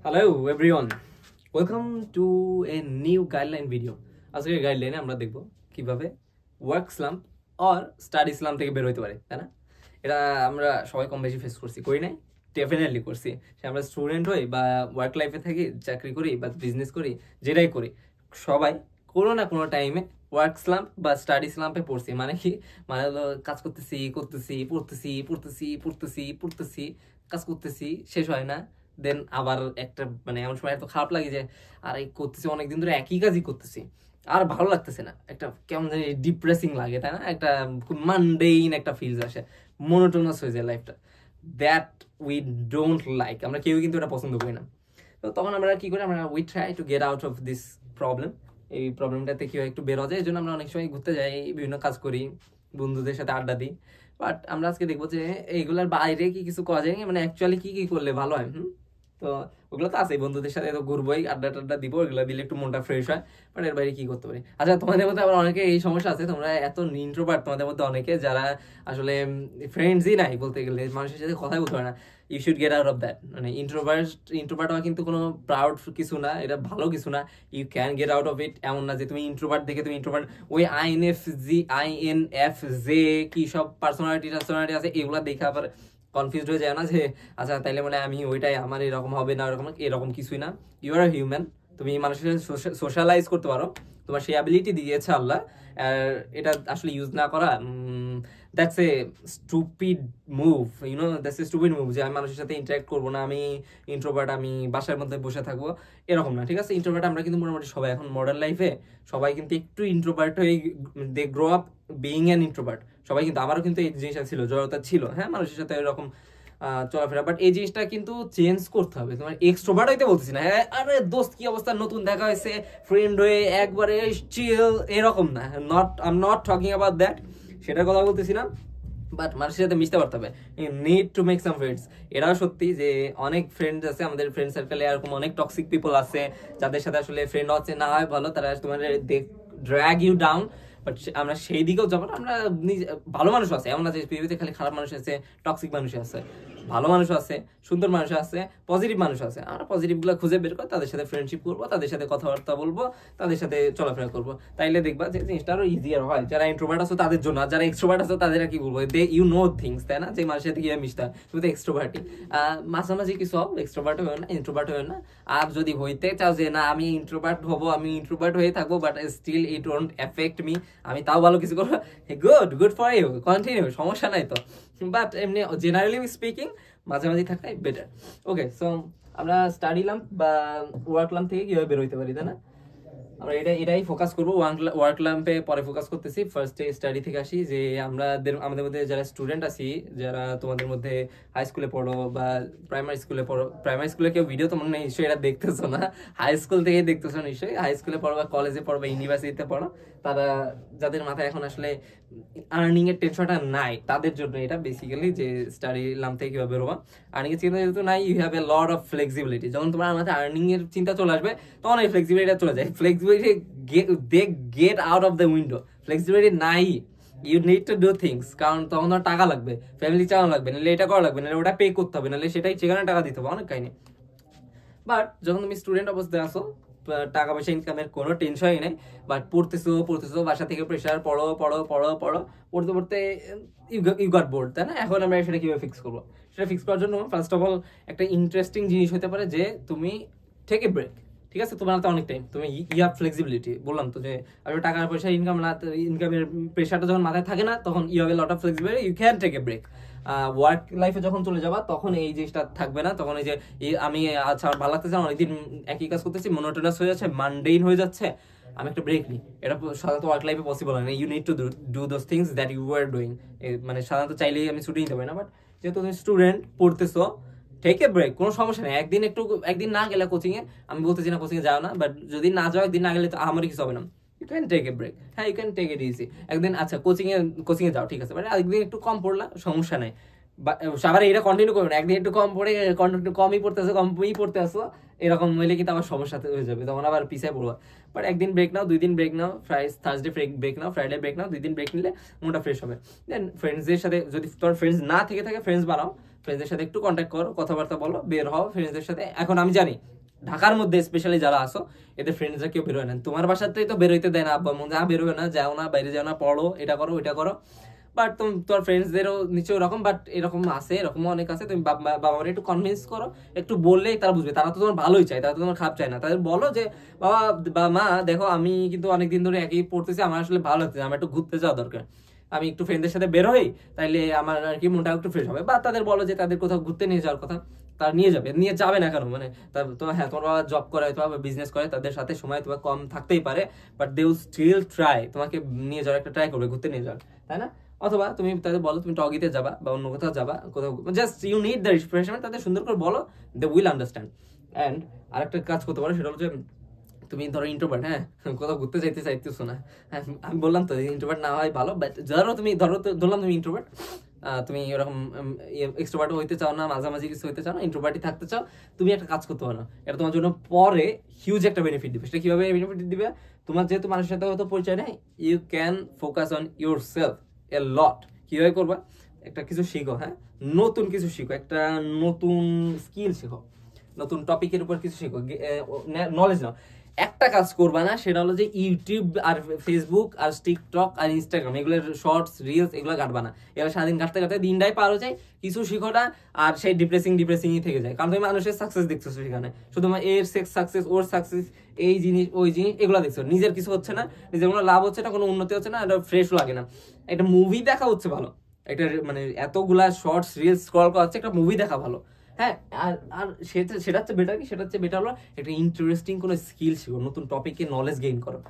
Hello everyone, welcome to a new guideline video. আজকের গাইডলাইনে আমরা দেখব কিভাবে ওয়ার্ক স্লাম্প অর স্টাডি স্লাম্প থেকে বের হতে পারে, তাই না? এটা আমরা সবাই কম বেশি ফেস করছি, করি নাই? ডেফিনেটলি করছি। সে আমরা স্টুডেন্ট হই বা ওয়ার্ক লাইফে থাকি, চাকরি করি বা বিজনেস করি, যেটাই করি, সবাই কোনো না কোনো টাইমে ওয়ার্ক স্লাম্প বা স্টাডি স্লাম্পে পড়ছি। মানে কি? মানে হলো কাজ করতেছি পড়তেছি, কাজ করতেছি, শেষ হয় না। দেন আবার একটা মানে এমন সময় এত খারাপ লাগে যে আর এই করতেছি অনেকদিন ধরে একই কাজই করতেছি, আর ভালো লাগতেছে না, একটা কেমন জানি ডিপ্রেসিং লাগে, তাই না? একটা খুব মানডেইন একটা ফিলস আসে, মোনোটোনাস হয়ে যায় লাইফটা। দ্যাট উই ডোন্ট লাইক, আমরা কেউ কিন্তু এটা পছন্দ করি না। তো তখন আমরা কি করি? আমরা we try to get out of this problem. এই প্রবলেমটাতে কীভাবে একটু বেরোয়া যায়, এই জন্য আমরা অনেক সময় ঘুরতে যাই, বিভিন্ন কাজ করি, বন্ধুদের সাথে আড্ডা দিই। বাট আমরা আজকে দেখবো যে এইগুলোর বাইরে কি কিছু করা যায়, মানে অ্যাকচুয়ালি কি কি করলে ভালো হয়। তো ওগুলো তো আছে, বন্ধুদের সাথে তো ঘুরবোই, আড্ডা টাড্ডা দিব, ওগুলো দিলে একটু মনটা ফ্রেশ হয়। বাট এর বাইরে কি করতে পারি? আচ্ছা, তোমাদের মধ্যে আবার অনেকে এই সমস্যা আছে, তোমরা এত ইন্ট্রোভার্ট, তোমাদের মধ্যে অনেকে যারা আসলে ফ্রেন্ডসই নাই বলতে গেলে, মানুষের সাথে কথাই বলতে পারে না। You should get out of that. মানে ইন্ট্রোভার্ট হওয়া কিন্তু কোনো প্রাউড কিছু না, এটা ভালো কিছু না। You can get out of it. এমন না যে তুমি ইন্ট্রোভার্ট দেখে তুমি ইন্ট্রোভার্ট, ওই INFJ কি সব পার্সোনালিটি আছে, এগুলা দেখে আবার কনফিউজ হয়ে যায় না যে আচ্ছা তাইলে মানে আমি ওইটাই আমার এরকম হবে না, এরকম কিছুই না। ইউ আর হিউম্যান, তুমি মানুষের সাথে সোশ্যালাইজ করতে পারো, তোমার সেই অ্যাবিলিটি দিয়েছে আল্লাহ। আর এটা আসলে ইউজ না করা, that's a stupid move, that's a stupid move যে আমি মানুষের সাথে ইন্টারাক্ট করবো না, আমি ইন্ট্রোভার্ট, আমি বাসার মধ্যে বসে থাকবো, এরকম না। ঠিক আছে, ইন্ট্রোভার্ট আমরা কিন্তু মোটামুটি সবাই এখন মডার্ন লাইফে সবাই কিন্তু একটু ইন্ট্রোভার্ট হয়ে they grow up being an introvert. সবাই কিন্তু, আমারও কিন্তু এই জিনিসটা ছিল, জড়তা ছিল, হ্যাঁ, মানুষের সাথে এরকম চলাফেরা। বাট এই জিনিসটা কিন্তু চেঞ্জ করতে হবে। তোমার এক্সট্রোভার্ট হইতে বলতেছি না, হ্যাঁ আরে দোস্ত কি অবস্থা, নতুন দেখা হয়েছে, ফ্রেন্ড হয়ে একবারে চিল, এরকম না। I am not talking about that, সেটার কথা বলতেছি না। বাট মানুষের সাথে মিশতে পারতে হবে, you need to make some friends. এটাও সত্যি যে অনেক ফ্রেন্ডস আছে আমাদের ফ্রেন্ড সার্কেলে, এরকম অনেক টক্সিক পিপল আছে যাদের সাথে আসলে ফ্রেন্ড হচ্ছে না হয় ভালো, তারা তোমার ড্র্যাগ ইউ ডাউন। বাট আমরা সেই দিকেও যাবো না। আমরা ভালো মানুষ আছে, এমন না যে পৃথিবীতে খালি খারাপ মানুষ আছে, টক্সিক মানুষ আছে, ভালো মানুষ আছে, সুন্দর মানুষ আছে, পজিটিভ মানুষ আছে। আমরা পজিটিভগুলো খুঁজে বের করে তাদের সাথে ফ্রেন্ডশিপ করবো, তাদের সাথে কথাবার্তা বলবো, তাদের সাথে চলাফেরা করবো। তাইলে দেখবা যে জিনিসটা আরো ইজিয়ার হয়। যারা ইন্ট্রোভার্ট আছে তাদের জন্য, আর যারা এক্সট্রোভার্ট আছে তাদের কি বলবো, দে ইউ নো থিংস, তাই না? যে মানুষের সাথে গিয়ে মিশতে হয়, তুমি তো এক্সট্রোভার্টই। মাঝামাঝি কিছু হও, এক্সট্রোভার্ট হয়েও না, ইন্ট্রোভার্ট হয়েও না। আর যদি হইতে চাও যে না আমি ইন্ট্রোভার্ট হবো, আমি ইন্ট্রোভার্ট হয়ে থাকবো, but still it don't affect me, আমি তাও ভালো কিছু করবো, গুড ফর ইউ, কন্টিনিউ, সমস্যা নাই তো। বাট এমনি জেনারেলি স্পিকিং মাঝামাঝি থাকাই বেটার। ওকে, সো আমরা স্টাডি লাম্প বা ওয়ার্ক লাম্প থেকে কিভাবে বের হইতে পারি, তাই না? আমরা এটাই ফোকাস করবো। ওয়ার্ক ল্যাম্পে পরে ফোকাস করতেছি। ফার্স্টে স্টাডি থেকে আসি, যে আমাদের মধ্যে যারা স্টুডেন্ট আছি, যারা তোমাদের মধ্যে হাই স্কুলে পড়ো বা প্রাইমারি স্কুলে পড়ো, প্রাইমারি স্কুলে কেউ ভিডিও তো মনে হয় নিশ্চয়ই এটা দেখতেছো না, হাই স্কুল থেকে দেখতেছো নিশ্চয়ই। হাই স্কুলে পড়ো বা কলেজে পড়ো বা ইউনিভার্সিটিতে পড়ো, তারা যাদের মাথায় এখন আসলে আর্নিং এর টেনশনটা নাই, তাদের জন্য এটা বেসিক্যালি যে স্টাডি লাম্প থেকে কিভাবে বেরোবা। আর্নিং এর চিন্তা যেহেতু নাই, you have a lot of flexibility. যখন তোমার মাথায় আর্নিং এর চিন্তা চলে আসবে, তখন এই ফ্লেক্সিবিলিটিটা চলে যায়। Flexibility get out of the window. Flexibility নাই, you need to do things, কারণ তখন তোমার টাকা লাগবে, ফ্যামিলি চালানো লাগবে, নাহলে এটা করা লাগবে, নাহলে ওটা পে করতে হবে, নাহলে সেটাই সেখানে টাকা দিতে হবে, অনেক কাহিনী। বাট যখন তুমি স্টুডেন্ট অবস্থায় আসো, টাকা পয়সা ইনকামের কোনো টেনশনই নেই, বাট পড়তেছো, বাসা থেকে প্রেশার, পড়ো, পড়তে পড়তে ইউ গট বোর্ড, তাই না? এখন আমরা সেটা কিভাবে ফিক্স করবো? সেটা ফিক্স করার জন্য ফার্স্ট অফ অল একটা ইন্টারেস্টিং জিনিস হতে পারে যে তুমি টেক এ ব্রেক। ঠিক আছে, তোমার হাতে অনেক টাইম, তুমি ইউ হ্যাভ ফ্লেক্সিবিলিটি। বললাম তো যে আসলে টাকা পয়সা ইনকামের প্রেশারটা যখন মাথায় থাকে না, তখন you have a lot of flexibility, you can take a break. Work লাইফে যখন চলে যাবা, তখন এই জিনিসটা থাকবে না। তখন এই যে আমি আচ্ছা আমার ভালো লাগতেছে, অনেকদিন একই কাজ করতেছি, মনোটোনাস হয়ে যাচ্ছে, মানডেইন হয়ে যাচ্ছে, আমি একটা ব্রেক নিই। এটা সাধারণত ওয়ার্ক লাইফে পসিবল হয় না। You need to do those things that you are doing. মানে সাধারণত চাইলেই আমি ছুটি নিতে পারি না। বাট যেহেতু তুমি স্টুডেন্ট, পড়তেছো, টেক এ ব্রেক, কোনো সমস্যা নেই। একদিন না গেলে কোচিংয়ে, আমি বলতেছি না কোচিংয়ে যাও না, বাট যদি না যাও, একদিন না গেলে তো আমারই কিছু হবে না। You can take a break, হ্যাঁ, you can take it easy. একদিন আচ্ছা কোচিংয়ে যাও, ঠিক আছে, বাট একদিন একটু কম পড়লা, সমস্যা নেই। আবার এটা কন্টিনিউ করবে না, একদিন একটু কম পড়ে কমই পড়তে আসো, এরকম হইলে কিন্তু আবার সমস্যা হয়ে যাবে, তখন আবার পিছিয়ে পড়বা। বাট একদিন ব্রেক নাও, 2 দিন ব্রেক নাও, থার্সডে ব্রেক নাও, ফ্রাইডে ব্রেক নাও, 2 দিন ব্রেক নিলে মনটা ফ্রেশ হবে। দেন ফ্রেন্ডসদের সাথে, যদি তোমার ফ্রেন্ডস না থেকে থাকে, ফ্রেন্ডস বানাও, ফ্রেন্ডসদের সাথে একটু কন্ট্যাক্ট করো, কথাবার্তা বলো, বের হও ফ্রেন্ডসদের সাথে। এখন আমি জানি ঢাকার মধ্যে স্পেশালি যারা আসো, এদের ফ্রেন্ডসরা কেউ বেরোয় না, তোমার বাসাতেই তো বেরোইতে দেয় না আব্বা আম্মু, বেরোবে না, যাও না, বাইরে যাও না, পড়ো, এটা করো ওইটা করো। বাট তুমি তোমার ফ্রেন্ডসদেরও নিচে ওরকম, বাট এরকম আছে, এরকমও অনেক আছে। তুমি বাবা মারে একটু কনভিন্স করো, একটু বললেই তারা বুঝবে। তারা তো তোমার ভালোই চায়, তারা তো তোমার খারাপ চায় না। তাদের বলো যে বাবা বা মা দেখো, আমি কিন্তু অনেকদিন ধরে একই পড়তেছি, আমার আসলে ভালো লাগছে, আমার একটু ঘুরতে যাওয়া দরকার, আমি একটু ফ্রেন্ডদের সাথে বের হই, তাইলে আমার আর কি মনটা একটু ফ্রেশ হবে। বা তাদের বলো যে তাদের কোথাও ঘুরতে নিয়ে যাওয়ার কথা, তারা নিয়ে যাবে, নিয়ে যাবে না কেন, মানে তোমার, হ্যাঁ তোমার বাবা জব করে বা বিজনেস করে, তাদের সাথে সময় তোমার কম থাকতেই পারে, but they will still try, তোমাকে নিয়ে যাওয়ার একটা ট্রাই করবে, ঘুরতে নিয়ে যাওয়ার, তাই না? অথবা তুমি তাদের বলো তুমি টগিতে যাবা বা অন্য কোথাও যাবা, কোথাও just you need the refreshment, তাদের সুন্দর করে বলো, দে উইল আন্ডারস্ট্যান্ড। অ্যান্ড আরেকটা কাজ করতে পারো, সেটা হচ্ছে তুমি ধরো ইন্ট্রোভার্ট, হ্যাঁ কোথাও ঘুরতে চাইতেছো না, হ্যাঁ আমি বললাম তো ইন্ট্রোভার্ট না হয় ভালো, বাট ধরো তুমি ধরলাম তুমি ইন্ট্রোভার্ট, তুমি এরকম এক্সট্রোভার্ট হইতে চাও না, মাঝামাঝি কিছু হইতে চাও না, ইন্ট্রোভার্টই থাকতে চাও, তুমি একটা কাজ করতে পারো, এটা তোমার জন্য পরে হিউজ একটা বেনিফিট দিবে। সেটা কিভাবে বেনিফিট দিবে? তোমার যেহেতু মানুষের সাথে হয়তো পরিচয় নেই, you can focus on yourself a lot. কিভাবে করবা? একটা কিছু শিখো, হ্যাঁ নতুন কিছু শিখো, একটা নতুন স্কিল শিখো, নতুন টপিকের উপর কিছু শিখো, নলেজ নাও। একটা কাজ করবা না, সেটা হলো যে ইউটিউব আর ফেসবুক আর টিকটক আর ইনস্টাগ্রাম এগুলোর শর্টস রিলস এগুলো কাটবা না। এগুলো সারাদিন কাটতে কাটতে দিনটাই পার হয়ে যায়, কিছু শিখো না, আর সেই ডিপ্রেসিংই থেকে যায়। কারণ তুমি মানুষের সাকসেস দেখছো সেখানে, শুধু এর সাকসেস, ওর সাকসেস, এই জিনিস ওই জিনিস এগুলো দেখছো, নিজের কিছু হচ্ছে না, নিজের কোনো লাভ হচ্ছে না, কোনো উন্নতি হচ্ছে না, এটা ফ্রেশ লাগে না। একটা মুভি দেখা হচ্ছে ভালো, একটা মানে এতগুলা শর্টস রিলস স্ক্রল করা হচ্ছে, একটা মুভি দেখা ভালো, হ্যাঁ। আর আর সেটা হচ্ছে বেটার কি, সেটা হচ্ছে বেটার হলো একটা ইন্টারেস্টিং কোনো স্কিল শিখো, নতুন টপিকে নলেজ গেইন করো।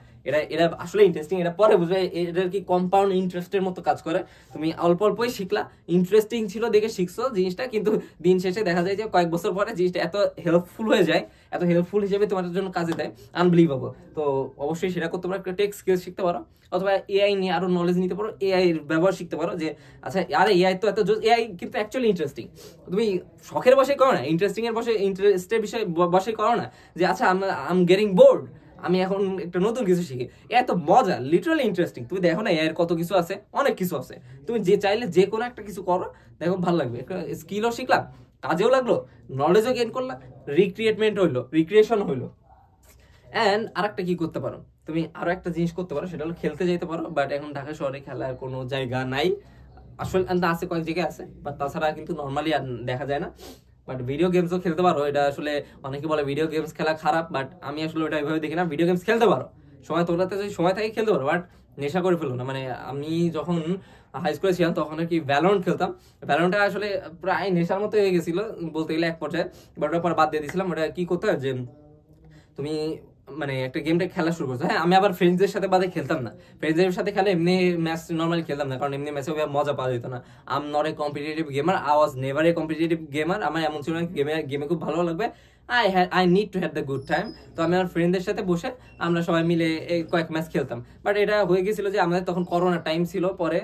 এটা আসলে ইন্টারেস্টিং, এটা পরে বুঝবে, এটার কি কম্পাউন্ড ইন্টারেস্টের মতো কাজ করে। তুমি অল্প অল্পই শিখলা, ইন্টারেস্টিং ছিল দেখে শিখছো জিনিসটা, কিন্তু দিন শেষে দেখা যায় যে কয়েক বছর পরে জিনিসটা এত হেল্পফুল হয়ে যায়, এত হেল্পফুল হিসেবে তোমাদের জন্য কাজে দেয়, আনবিলিভেবল। তো অবশ্যই সেটা করতে পারো, একটা টেক স্কিল শিখতে পারো, অথবা এআই নিয়ে আরো নলেজ নিতে পারো, এআই এর ব্যবহার শিখতে পারো, যে আচ্ছা আরে এআই তো এত, এআই কিন্তু অ্যাকচুয়ালি ইন্টারেস্টিং। তুমি শখের বসে করো না, ইন্টারেস্টিং এর বসে, ইন্টারেস্টের বিষয় বসে করো না, যে আচ্ছা আই এম গেটিং বোর্ড, আমি এখন একটা নতুন কিছু শিখি, এত মজা, লিটারালি ইন্টারেস্টিং। তুমি দেখো না এর কত কিছু আছে, অনেক কিছু আছে, তুমি যে চাইলে যে কোনো একটা কিছু করো, দেখো ভালো লাগবে, একটা স্কিলও শিখলাম, কাজেও লাগলো, নলেজও গেইন করলাম, রিক্রিয়েশন হইলো। অ্যান্ড আরেকটা কি করতে পারো, তুমি আরো একটা জিনিস করতে পারো, সেটা হলো খেলতে যেতে পারো, বাট এখন ঢাকা শহরে খেলার কোনো জায়গা নাই, আসলে আছে, কয়েক জায়গায় আছে, বাট তাছাড়া কিন্তু নর্মালি আর দেখা যায় না। বাট ভিডিও গেমসও খেলতে পারো, এটা আসলে অনেকে বলে ভিডিও গেমস খেলা খারাপ, বাট আমি আসলে ওটা এইভাবে দেখি না, ভিডিও গেমস খেলতে পারো, সময় তোলাতে যদি সময় থাকে খেলতে পারো, বাট নেশা করে ফেলো না। মানে আমি যখন হাই স্কুলে ছিলাম তখন আর কি ভ্যালোরেন্ট খেলতাম, ভ্যালোরেন্টটা আসলে প্রায় নেশার মতো হয়ে গেছিল বলতে গেলে এক পর্যায়ে, বাট ওটা পর বাদ দিয়ে দিয়েছিলাম। ওটা কি করতে হয় যে তুমি মানে একটা গেমটা খেলা শুরু করছো, হ্যাঁ আমি আবার ফ্রেন্ডসদের সাথে বাদে খেলতাম না, ফ্রেন্ডসদের সাথে খেলে এমনি ম্যাচ নর্মালি খেলতাম না, কারণ এমনি ম্যাচে মজা পাওয়া যেত না। I am not a competitive gamer, I was never a competitive gamer. আমার এমন ছিল না গেমে খুব ভালো লাগবে, I need to have the good time. তো আমি আমার ফ্রেন্ডদের সাথে বসে আমরা সবাই মিলে কয়েক ম্যাচ খেলতাম, বাট এটা হয়ে গেছিল যে আমাদের তখন করোনা টাইম ছিল পরে,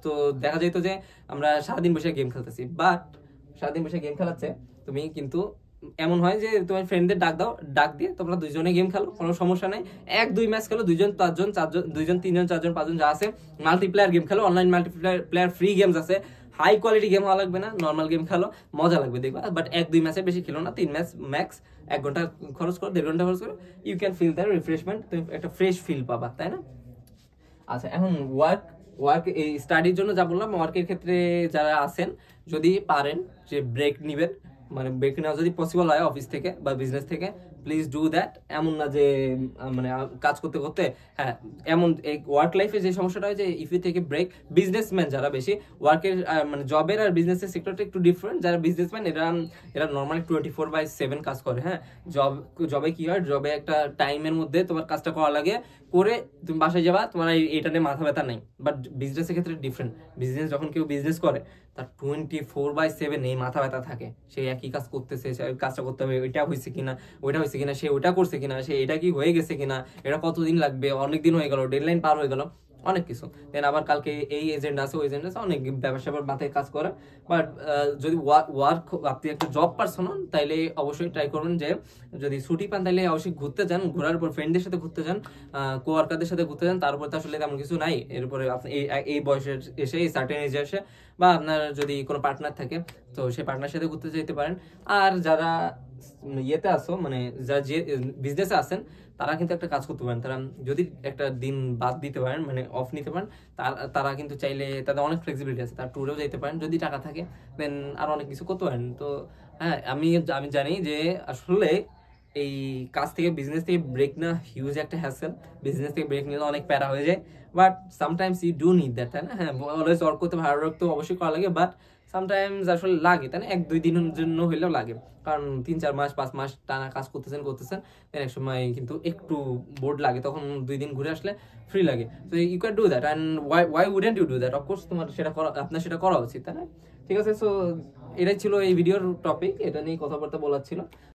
তো দেখা যেত যে আমরা সারাদিন বসে গেম খেলতেছি, বাট সারাদিন বসে গেম খেলাচ্ছে তুমি কিন্তু এমন হয় যে তোমার ফ্রেন্ডদের ডাক দাও, ডাক দিয়ে তোমরা দুইজনে গেম খেলো, কোনো সমস্যা নেই, এক দুই ম্যাচ খেলো, দুইজন চারজন, দুইজন তিনজন চারজন পাঁচজন যা আছে, মাল্টিপ্লেয়ার গেম খেলো, অনলাইন মাল্টিপ্লেয়ার ফ্রি গেমস আছে, হাই কোয়ালিটি গেম হওয়া লাগবে না, নর্মাল গেম খেলো, মজা লাগবে দেখবা। বাট এক দুই ম্যাচের বেশি খেলো না, 3 ম্যাচ ম্যাক্স, 1 ঘন্টা খরচ করো, 1.5 ঘন্টা খরচ করো, you can feel the refreshment, তুমি একটা ফ্রেশ ফিল পাবা, তাই না? আচ্ছা এখন ওয়ার্ক এই স্টাডির জন্য যা বললাম, ওয়ার্কের ক্ষেত্রে যারা আছেন যদি পারেন যে ব্রেক নিবেন, মানে ব্রেক নেওয়া যদি পসিবল হয় অফিস থেকে বা বিজনেস থেকে, প্লিজ ডু দ্যাট। এমন না যে মানে কাজ করতে করতে, হ্যাঁ এমন এই ওয়ার্ক লাইফে যে সমস্যাটা হয় যে ইফ ইউ থেকে ব্রেক, বিজনেসম্যান যারা বেশি ওয়ার্কের মানে জবের আর বিজনেসের সেক্টরটা একটু ডিফারেন্ট, যারা বিজনেসম্যান এরা নর্মালি 24/7 কাজ করে, হ্যাঁ জবে কি হয়, জবে একটা টাইমের মধ্যে তোমার কাজটা করা লাগে, করে তুমি বাসায় যাবা, তোমার এটা নিয়ে মাথা ব্যথা নেই। বাট বিজনেসের ক্ষেত্রে ডিফারেন্ট, বিজনেস যখন কেউ বিজনেস করে তার 24/7 এই মাথা ব্যথা থাকে, সে একই কাজ করতেছে, সে কাজটা করতে হবে, ওইটা হয়েছে কিনা, ওইটা হয়েছে কিনা, সে ওইটা করছে কিনা, সে এটা কি হয়ে গেছে কিনা, এটা কতদিন লাগবে, অনেকদিন হয়ে গেল, ডেডলাইন পার হয়ে গেল, অনেক কিছু। দেন আবার কালকে এই এজেন্ট আছে, ওই এজেন্ট আছে, অনেক ব্যবসা মাথায় কাজ করে। বাট যদি ওয়ার্ক, আপনি একটা জব পারসন হন, তাইলে অবশ্যই ট্রাই করবেন যে যদি ছুটি পান তাহলে অবশ্যই ঘুরতে যান, ঘোরার পর ফ্রেন্ডদের সাথে ঘুরতে যান, কোয়ার্কারদের সাথে ঘুরতে যান। তারপর তো আসলে তেমন কিছু নাই। এরপরে আপনি এই বয়সে এসে, এই সার্টেন এজে এসে, বা আপনার যদি কোনো পার্টনার থাকে তো সেই পার্টনার সাথে ঘুরতে যেতে পারেন। আর যারা ইয়েতে আসো, মানে যারা যে বিজনেসে আছেন, তারা কিন্তু একটা কাজ করতে পারেন। তারা যদি একটা দিন বাদ দিতে পারেন, মানে অফ নিতে পারেন, তারা কিন্তু চাইলে, তাদের অনেক ফ্লেক্সিবিলিটি আছে, তারা ট্যুরেও যেতে পারেন যদি টাকা থাকে। দেন আরো অনেক কিছু করতে পারেন। তো হ্যাঁ, আমি আমি জানি যে আসলে এই কাজ থেকে, বিজনেস থেকে ব্রেক না হিউজ একটা হ্যাসেল। বিজনেস থেকে ব্রেক নিলে অনেক প্যারা হয়ে যায়। But sometimes you do need that, তাই না? হ্যাঁ, অলওয়েজ ওয়ার্ক করতে, হার্ড ওয়ার্ক তো অবশ্যই করা লাগে, বাট সামটাইমস আসলে লাগে, তাই না? 1-2 দিনের জন্য হইলেও লাগে। কারণ 3-4 মাস 5 মাস টানা কাজ করতেছেন, এক সময় কিন্তু একটু বোর্ড লাগে, তখন 2 দিন ঘুরে আসলে ফ্রি লাগে। তো you can do that, and why wouldn't you do that? Of course তোমার সেটা করা, আপনার সেটা করা উচিত, তাই না? ঠিক আছে, সো এটাই ছিল এই ভিডিওর টপিক, এটা নিয়ে কথাবার্তা বলার ছিল।